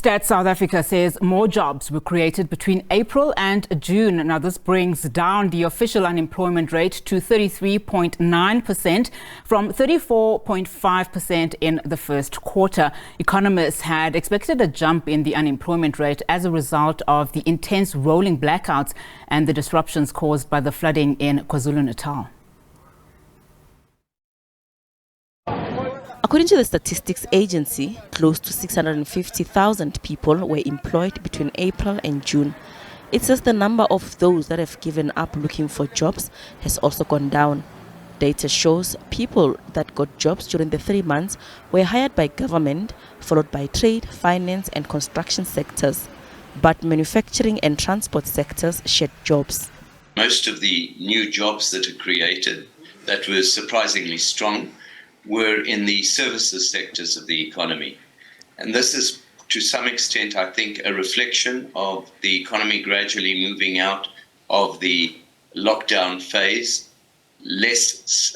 Stats South Africa says more jobs were created between April and June. Now, this brings down the official unemployment rate to 33.9% from 34.5% in the first quarter. Economists had expected a jump in the unemployment rate as a result of the intense rolling blackouts and the disruptions caused by the flooding in KwaZulu-Natal. According to the Statistics Agency, close to 650,000 people were employed between April and June. It says the number of those that have given up looking for jobs has also gone down. Data shows people that got jobs during the 3 months were hired by government, followed by trade, finance and construction sectors. But manufacturing and transport sectors shed jobs. Most of the new jobs that are created that were surprisingly strong were in the services sectors of the economy. And this is, to some extent, I think, a reflection of the economy gradually moving out of the lockdown phase, less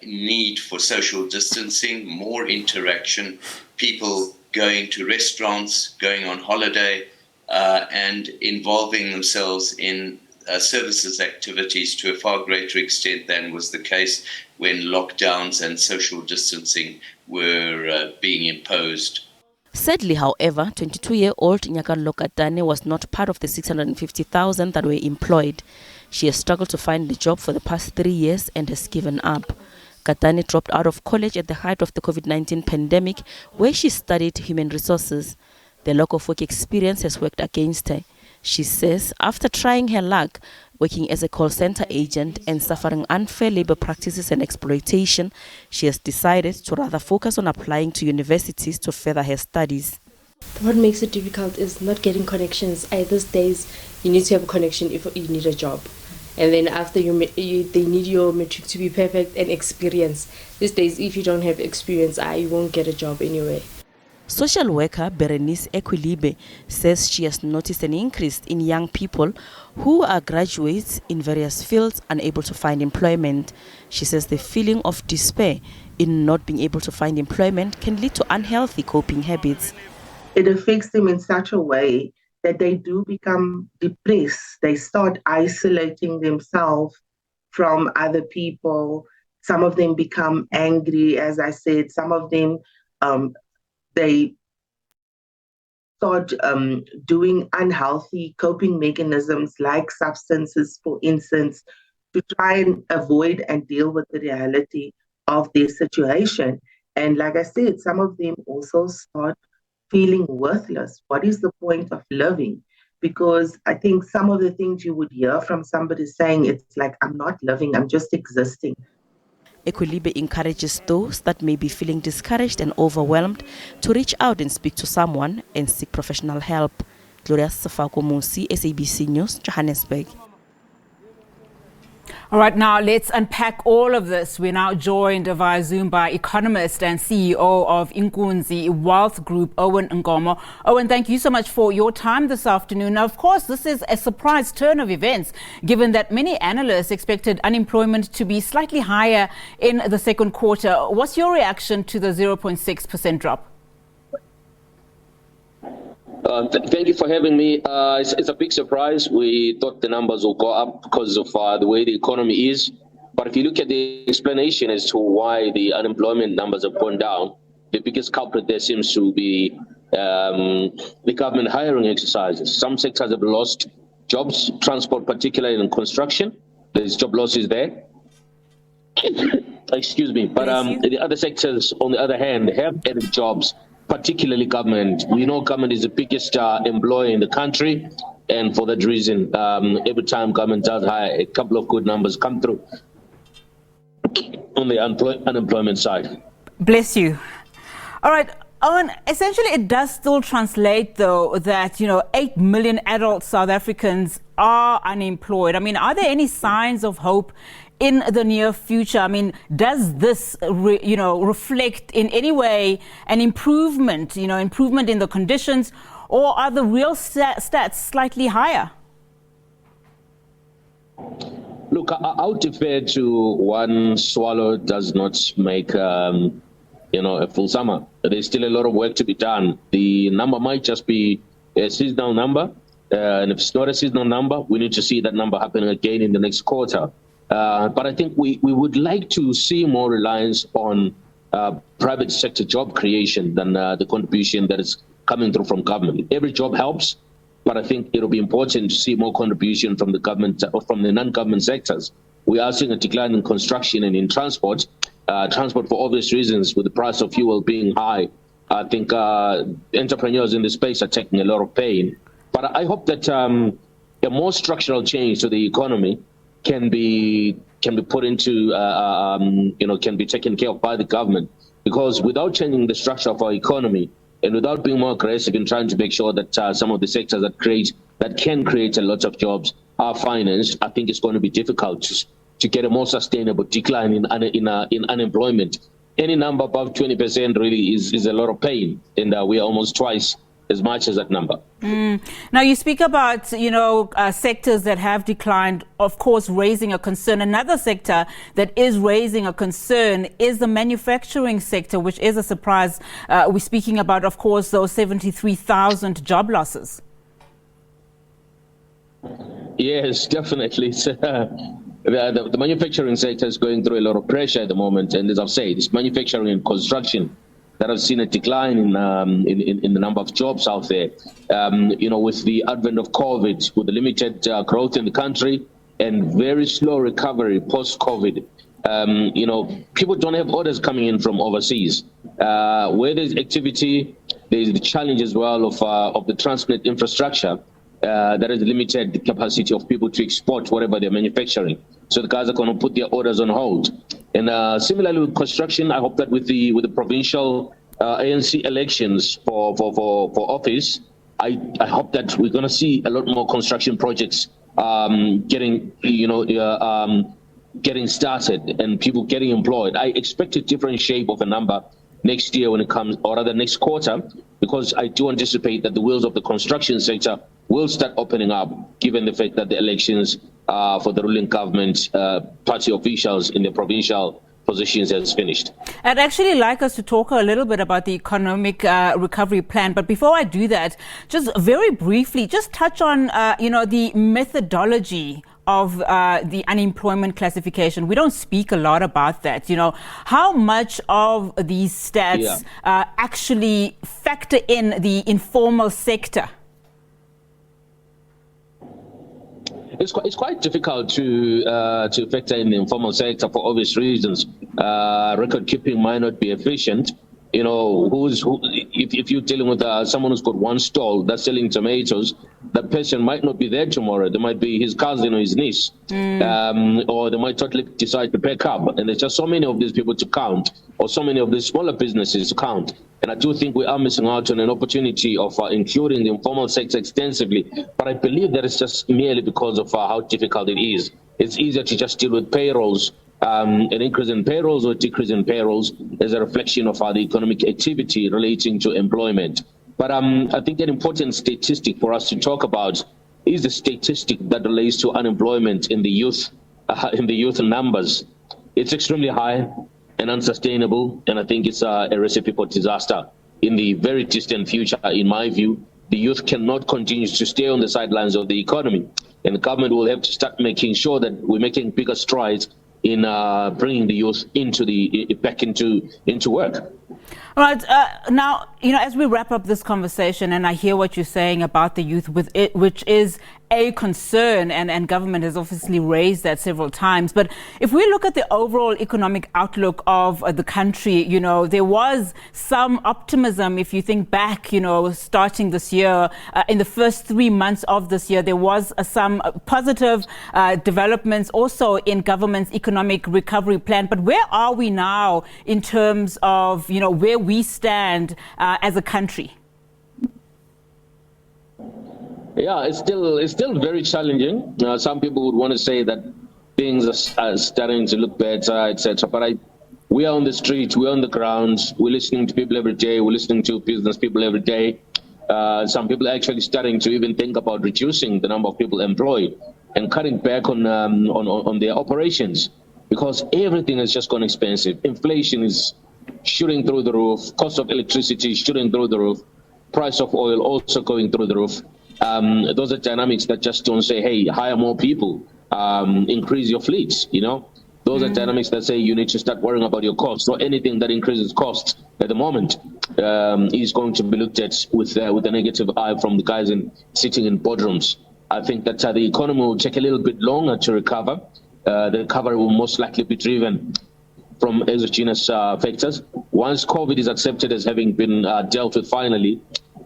need for social distancing, more interaction, people going to restaurants, going on holiday, and involving themselves in services activities to a far greater extent than was the case when lockdowns and social distancing were being imposed. Sadly, however, 22-year-old Nyakallo Katane was not part of the 650,000 that were employed. She has struggled to find a job for the past 3 years and has given up. Katane dropped out of college at the height of the COVID-19 pandemic, where she studied human resources. The lack of work experience has worked against her. She says after trying her luck, working as a call center agent and suffering unfair labor practices and exploitation, she has decided to rather focus on applying to universities to further her studies. What makes it difficult is not getting connections. These days, you need to have a connection if you need a job. And then after they need your matric to be perfect and experience. These days, if you don't have experience, you won't get a job anyway. Social worker Berenice Equilibe says she has noticed an increase in young people who are graduates in various fields unable to find employment. She says the feeling of despair in not being able to find employment can lead to unhealthy coping habits. It affects them in such a way that they do become depressed. They start isolating themselves from other people. Some of them become angry, as I said. Some of them they start doing unhealthy coping mechanisms like substances, for instance, to try and avoid and deal with the reality of their situation. And like I said, some of them also start feeling worthless. What is the point of living? Because I think some of the things you would hear from somebody saying, it's like, I'm not living, I'm just existing. Equilibe encourages those that may be feeling discouraged and overwhelmed to reach out and speak to someone and seek professional help. Gloria Safakomusi, SABC News, Johannesburg. All right, now let's unpack all of this. We're now joined via Zoom by Economist and CEO of Inkunzi Wealth Group, Owen Nkomo. Owen, thank you so much for your time this afternoon. Now, of course, this is a surprise turn of events, given that many analysts expected unemployment to be slightly higher in the second quarter. What's your reaction to the 0.6% drop? Thank you for having me. It's a big surprise. We thought the numbers will go up because of the way the economy is. But if you look at the explanation as to why the unemployment numbers have gone down, the biggest culprit there seems to be the government hiring exercises. Some sectors have lost jobs, transport particularly in construction. There's job losses there. Excuse me. But the other sectors, on the other hand, have added jobs, particularly government. We know government is the biggest employer in the country, and for that reason, every time government does hire, a couple of good numbers come through on the unemployment side. Bless you. All right, Owen, essentially it does still translate, though, that, 8 million adult South Africans are unemployed. I mean, are there any signs of hope in the near future? I mean, does this, reflect in any way an improvement in the conditions, or are the real stats slightly higher? Look, I would defer to one swallow does not make a a full summer. There's still a lot of work to be done. The number might just be a seasonal number. And if it's not a seasonal number, we need to see that number happening again in the next quarter. But I think we would like to see more reliance on private sector job creation than the contribution that is coming through from government. Every job helps, but I think it'll be important to see more contribution from the government or from the non-government sectors. We are seeing a decline in construction and in transport. Transport for obvious reasons, with the price of fuel being high. I think entrepreneurs in the space are taking a lot of pain. But I hope that a more structural change to the economy can be put into, can be taken care of by the government. Because without changing the structure of our economy and without being more aggressive in trying to make sure that some of the sectors that can create a lot of jobs are financed, I think it's going to be difficult to get a more sustainable decline in unemployment. Any number above 20% really is a lot of pain, and we are almost twice as much as that number. Now you speak about, sectors that have declined, of course, raising a concern. Another sector that is raising a concern is the manufacturing sector, which is a surprise. We're speaking about, of course, those 73,000 job losses. Yes, definitely. The manufacturing sector is going through a lot of pressure at the moment, and as I've said, it's manufacturing and construction that have seen a decline in the number of jobs out there. With the advent of COVID, with the limited growth in the country and very slow recovery post-COVID, people don't have orders coming in from overseas. Where there's activity, there's the challenge as well of the Transnet infrastructure. That is limited the capacity of people to export whatever they're manufacturing. So the guys are going to put their orders on hold. And similarly with construction, I hope that with the provincial ANC elections for office, I hope that we're going to see a lot more construction projects getting started and people getting employed. I expect a different shape of a number next year when it comes, or rather next quarter, because I do anticipate that the wheels of the construction sector will start opening up, given the fact that the elections for the ruling government party officials in the provincial positions has finished. I'd actually like us to talk a little bit about the economic recovery plan. But before I do that, just very briefly, just touch on, the methodology of the unemployment classification. We don't speak a lot about that. How much of these stats actually factor in the informal sector? It's quite difficult to factor in the informal sector for obvious reasons. Record keeping might not be efficient. If you're dealing with someone who's got one stall that's selling tomatoes, that person might not be there tomorrow. There might be his cousin or his niece, or they might totally decide to pack up. And there's just so many of these people to count, or so many of these smaller businesses to count. And I do think we are missing out on an opportunity of including the informal sector extensively. But I believe that it's just merely because of how difficult it is. It's easier to just deal with payrolls. An increase in payrolls or decrease in payrolls is a reflection of the economic activity relating to employment. But I think an important statistic for us to talk about is the statistic that relates to unemployment in the youth numbers. It's extremely high and unsustainable, and I think it's a recipe for disaster in the very distant future. In my view, the youth cannot continue to stay on the sidelines of the economy, and the government will have to start making sure that we're making bigger strides in bringing the youth back into work. All right. Now, as we wrap up this conversation, and I hear what you're saying about the youth, which is a concern, and government has obviously raised that several times. But if we look at the overall economic outlook of the country, there was some optimism. If you think back, starting this year, in the first 3 months of this year, there was some positive developments also in government's economic recovery plan. But where are we now in terms of, where we stand as a country? Yeah, it's still very challenging. Some people would want to say that things are starting to look better, etc. But we are on the street, we're on the ground, we're listening to people every day, we're listening to business people every day. Some people are actually starting to even think about reducing the number of people employed and cutting back on their operations, because everything has just gone expensive. Inflation is shooting through the roof, cost of electricity shooting through the roof, price of oil also going through the roof. Those are dynamics that just don't say, hey, hire more people, increase your fleets, you know. Those are dynamics that say you need to start worrying about your costs. So anything that increases costs at the moment is going to be looked at with a negative eye from the guys sitting in boardrooms. I think that the economy will take a little bit longer to recover. The recovery will most likely be driven from exogenous factors. Once COVID is accepted as having been dealt with finally,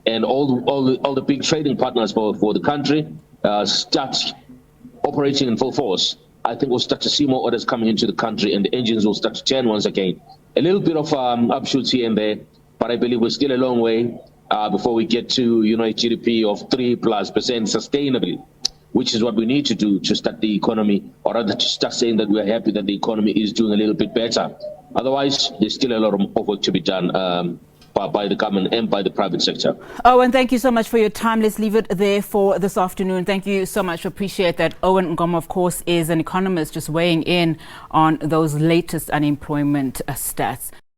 and all the big trading partners for the country start operating in full force, I think we'll start to see more orders coming into the country and the engines will start to turn once again. A little bit of upshoots here and there, but I believe we're still a long way before we get to, you know, a GDP of 3+% sustainably, which is what we need to do to start the economy, or rather to start saying that we're happy that the economy is doing a little bit better. Otherwise, there's still a lot of work to be done by the government and by the private sector. Owen, thank you so much for your time. Let's leave it there for this afternoon. Thank you so much. Appreciate that. Owen Nkomo, of course, is an economist just weighing in on those latest unemployment stats.